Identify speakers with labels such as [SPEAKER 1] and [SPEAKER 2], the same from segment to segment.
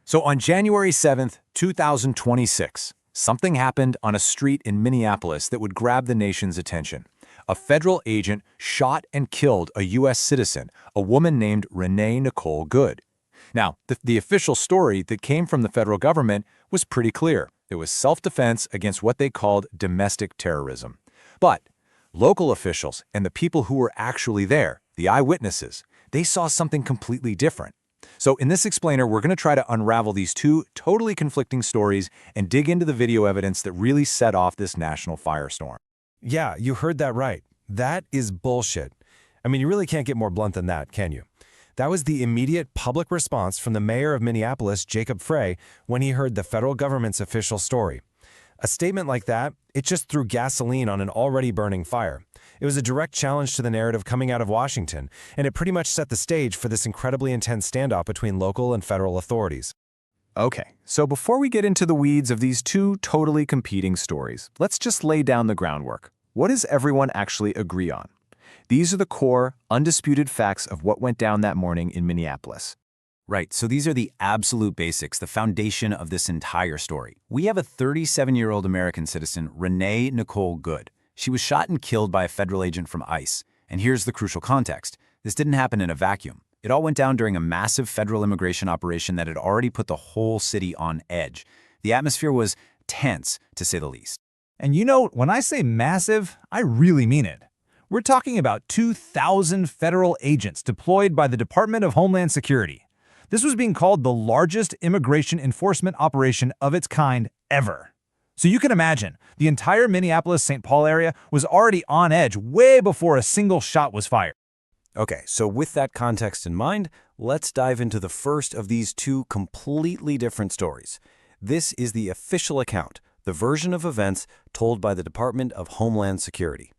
[SPEAKER 1] So on January 7th, 2026, something happened on a street in Minneapolis that would grab the nation's attention. A federal agent shot and killed a U.S. citizen, a woman named Renee Nicole Good. Now, the official story that came from the federal government was pretty clear. It was self-defense against what they called domestic terrorism. But local officials and the people who were actually there, the eyewitnesses, they saw something completely different. So in this explainer, we're going to try to unravel these two totally conflicting stories and dig into the video evidence that really set off this national firestorm.
[SPEAKER 2] Yeah, you heard that right. That is bullshit. I mean, you really can't get more blunt than that, can you? That was the immediate public response from the mayor of Minneapolis, Jacob Frey, when he heard the federal government's official story. A statement like that, it just threw gasoline on an already burning fire. It was a direct challenge to the narrative coming out of Washington, and it pretty much set the stage for this incredibly intense standoff between local and federal authorities.
[SPEAKER 1] Okay, so before we get into the weeds of these two totally competing stories, let's just lay down the groundwork. What does everyone actually agree on? These are the core, undisputed facts of what went down that morning in Minneapolis.
[SPEAKER 3] Right, so these are the absolute basics, the foundation of this entire story. We have a 37-year-old American citizen, Renee Nicole Good. She was shot and killed by a federal agent from ICE. And here's the crucial context. This didn't happen in a vacuum. It all went down during a massive federal immigration operation that had already put the whole city on edge. The atmosphere was tense, to say the least.
[SPEAKER 4] And you know, when I say massive, I really mean it. We're talking about 2,000 federal agents deployed by the Department of Homeland Security. This was being called the largest immigration enforcement operation of its kind ever. So you can imagine, the entire Minneapolis-St. Paul area was already on edge way before a single shot was fired.
[SPEAKER 2] Okay, so with that context in mind, let's dive into the first of these two completely different stories. This is the official account, the version of events told by the Department of Homeland Security.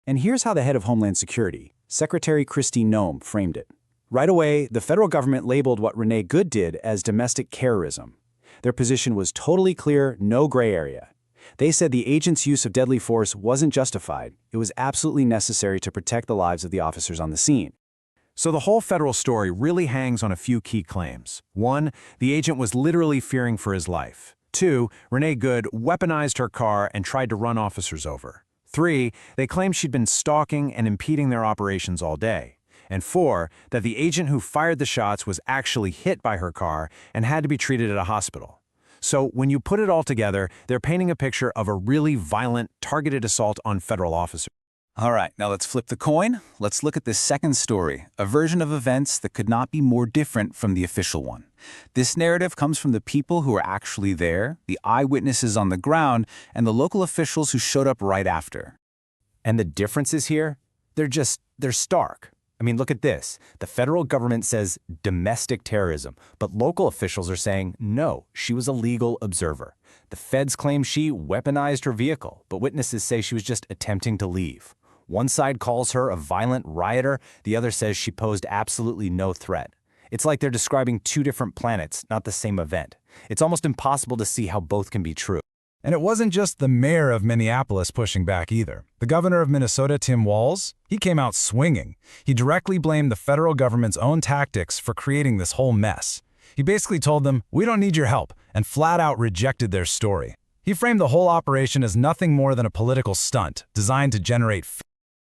[SPEAKER 5] And here's how the head of Homeland Security, Secretary Kristi Noem, framed it. Right away, the federal government labeled what Renee Good did as domestic terrorism. Their position was totally clear, no gray area. They said the agent's use of deadly force wasn't justified. It was absolutely necessary to protect the lives of the officers on the scene.
[SPEAKER 1] So the whole federal story really hangs on a few key claims. 1, the agent was literally fearing for his life. 2, Renee Good weaponized her car and tried to run officers over. 3, they claimed she'd been stalking and impeding their operations all day. And 4, that the agent who fired the shots was actually hit by her car and had to be treated at a hospital. So when you put it all together, they're painting a picture of a really violent, targeted assault on federal officers.
[SPEAKER 3] All right, now let's flip the coin. Let's look at this second story, a version of events that could not be more different from the official one. This narrative comes from the people who were actually there, the eyewitnesses on the ground, and the local officials who showed up right after.
[SPEAKER 1] And the differences here, they're stark. I mean, look at this. The federal government says domestic terrorism, but local officials are saying, no, she was a legal observer. The feds claim she weaponized her vehicle, but witnesses say she was just attempting to leave. One side calls her a violent rioter, the other says she posed absolutely no threat. It's like they're describing two different planets, not the same event. It's almost impossible to see how both can be true.
[SPEAKER 4] And it wasn't just the mayor of Minneapolis pushing back either. The governor of Minnesota, Tim Walz, he came out swinging. He directly blamed the federal government's own tactics for creating this whole mess. He basically told them, "We don't need your help," and flat out rejected their story. He framed the whole operation as nothing more than a political stunt designed to generate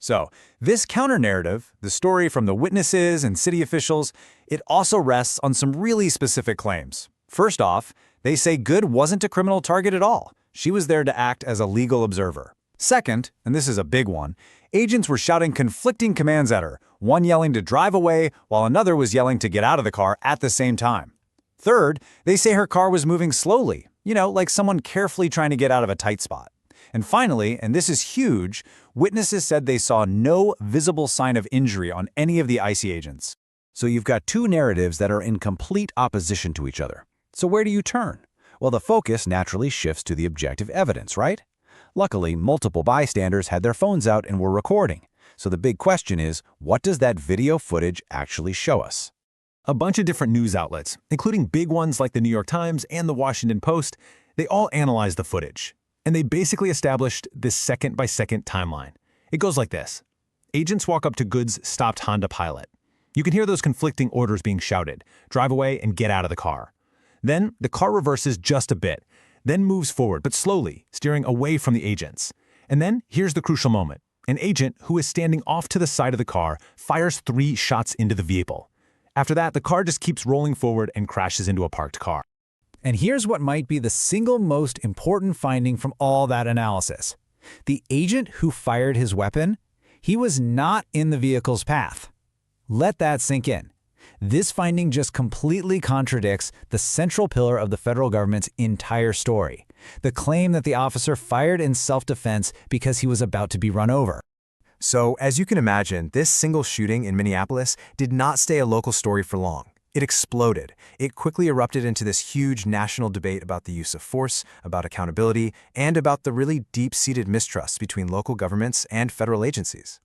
[SPEAKER 1] So, this counter-narrative, the story from the witnesses and city officials, it also rests on some really specific claims. First off, they say Good wasn't a criminal target at all. She was there to act as a legal observer. Second, and this is a big one, agents were shouting conflicting commands at her, one yelling to drive away while another was yelling to get out of the car at the same time. Third, they say her car was moving slowly, like someone carefully trying to get out of a tight spot. And finally, and this is huge, witnesses said they saw no visible sign of injury on any of the ICE agents. So you've got two narratives that are in complete opposition to each other. So where do you turn? Well, the focus naturally shifts to the objective evidence, right? Luckily, multiple bystanders had their phones out and were recording. So the big question is, what does that video footage actually show us? A bunch of different news outlets, including big ones like the New York Times and the Washington Post, they all analyzed the footage. And they basically established this second-by-second timeline. It goes like this. Agents walk up to Good's stopped Honda Pilot. You can hear those conflicting orders being shouted. Drive away and get out of the car.
[SPEAKER 6] Then the car reverses just a bit, then moves forward, but slowly, steering away from the agents. And then here's the crucial moment. An agent who is standing off to the side of the car fires 3 shots into the vehicle. After that, the car just keeps rolling forward and crashes into a parked car.
[SPEAKER 4] And here's what might be the single most important finding from all that analysis. The agent who fired his weapon, he was not in the vehicle's path. Let that sink in. This finding just completely contradicts the central pillar of the federal government's entire story, the claim that the officer fired in self-defense because he was about to be run over.
[SPEAKER 2] So, as you can imagine, this single shooting in Minneapolis did not stay a local story for long. It exploded. It quickly erupted into this huge national debate about the use of force, about accountability, and about the really deep-seated mistrust between local governments and federal agencies.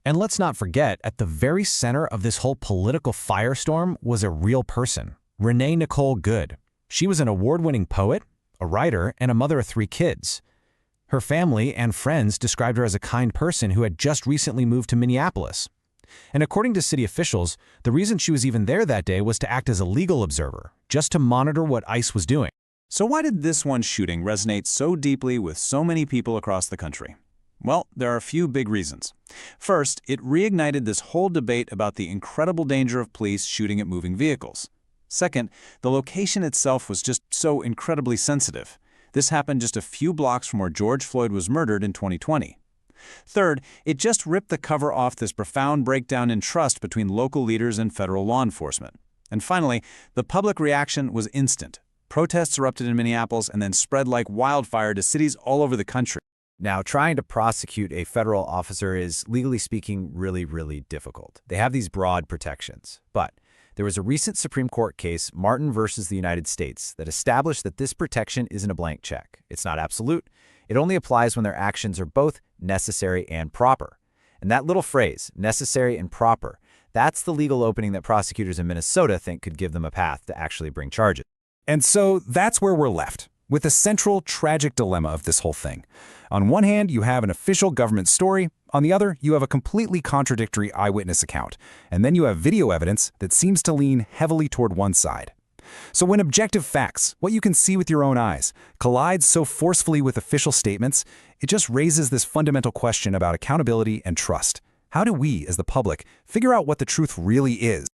[SPEAKER 3] And let's not forget, at the very center of this whole political firestorm was a real person, Renee Nicole Good. She was an award-winning poet, a writer, and a mother of 3 kids. Her family and friends described her as a kind person who had just recently moved to Minneapolis. And according to city officials, the reason she was even there that day was to act as a legal observer, just to monitor what ICE was doing.
[SPEAKER 5] So why did this one shooting resonate so deeply with so many people across the country? Well, there are a few big reasons. First, it reignited this whole debate about the incredible danger of police shooting at moving vehicles. Second, the location itself was just so incredibly sensitive. This happened just a few blocks from where George Floyd was murdered in 2020. Third, it just ripped the cover off this profound breakdown in trust between local leaders and federal law enforcement. And finally, the public reaction was instant. Protests erupted in Minneapolis and then spread like wildfire to cities all over the country.
[SPEAKER 1] Now, trying to prosecute a federal officer is, legally speaking, really difficult. They have these broad protections. But there was a recent Supreme Court case, Martin versus the United States, that established that this protection isn't a blank check. It's not absolute. It only applies when their actions are both necessary and proper. And that little phrase, necessary and proper, that's the legal opening that prosecutors in Minnesota think could give them a path to actually bring charges.
[SPEAKER 4] And so that's where we're left, with the central tragic dilemma of this whole thing. On one hand, you have an official government story. On the other, you have a completely contradictory eyewitness account. And then you have video evidence that seems to lean heavily toward one side. So when objective facts, what you can see with your own eyes, collide so forcefully with official statements, it just raises this fundamental question about accountability and trust. How do we, as the public, figure out what the truth really is?